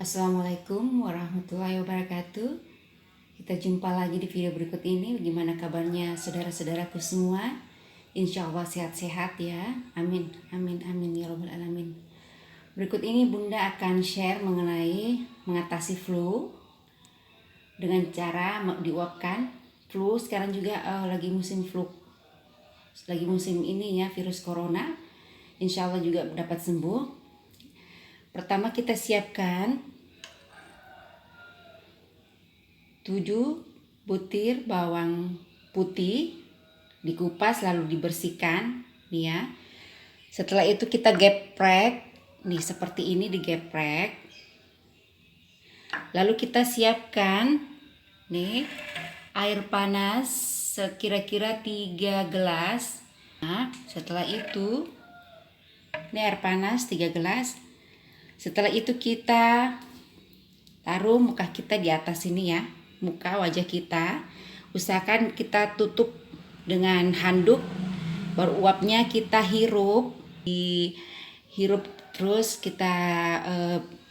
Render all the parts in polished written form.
Assalamualaikum warahmatullahi wabarakatuh. Kita jumpa lagi di video berikut ini. Bagaimana kabarnya saudara-saudaraku semua? Insya Allah sehat-sehat ya. Amin, amin, amin ya Rabbal Alamin. Berikut ini Bunda akan share mengenai mengatasi flu dengan cara diuapkan. Flu sekarang juga lagi musim flu. Lagi musim ini ya, virus corona. Insya Allah juga dapat sembuh. Pertama kita siapkan 7 butir bawang putih, dikupas lalu dibersihkan nih ya. Setelah itu kita geprek nih seperti ini, digeprek. Lalu kita siapkan nih air panas sekira-kira 3 gelas. Nah, setelah itu ini air panas 3 gelas. Setelah itu kita taruh muka kita di atas ini ya, muka wajah kita. Usahakan kita tutup dengan handuk, baru uapnya kita hirup. Dihirup terus kita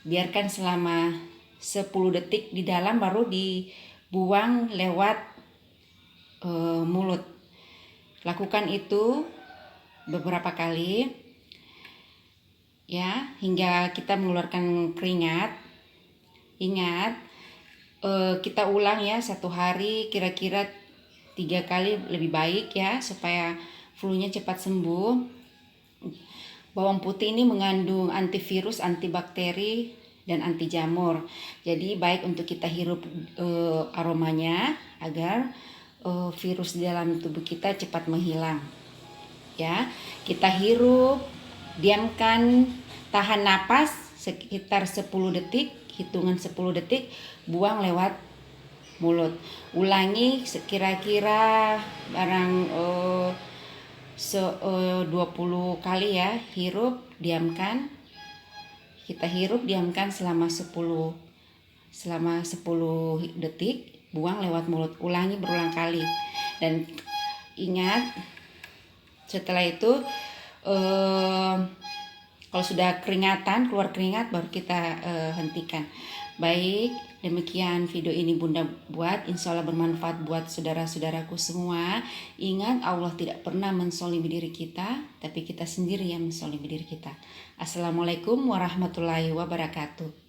biarkan selama 10 detik di dalam, baru dibuang lewat mulut. Lakukan itu beberapa kali ya, hingga kita mengeluarkan keringat. Ingat, kita ulang ya, 1 hari kira-kira 3 kali lebih baik ya, supaya flu-nya cepat sembuh. Bawang putih ini mengandung antivirus, antibakteri, dan anti jamur. Jadi baik untuk kita hirup aromanya agar virus di dalam tubuh kita cepat menghilang. Ya, kita hirup, diamkan, tahan napas sekitar 10 detik, hitungan 10 detik, buang lewat mulut. Ulangi kira-kira barang 20 kali ya, hirup, diamkan. Kita hirup, diamkan selama 10 detik, buang lewat mulut. Ulangi berulang kali. Dan ingat, setelah itu kalau sudah keringatan, keluar keringat, baru kita hentikan. Baik, demikian video ini Bunda buat. Insya Allah bermanfaat buat saudara-saudaraku semua. Ingat, Allah tidak pernah menzalimi diri kita, tapi kita sendiri yang menzalimi diri kita. Assalamualaikum warahmatullahi wabarakatuh.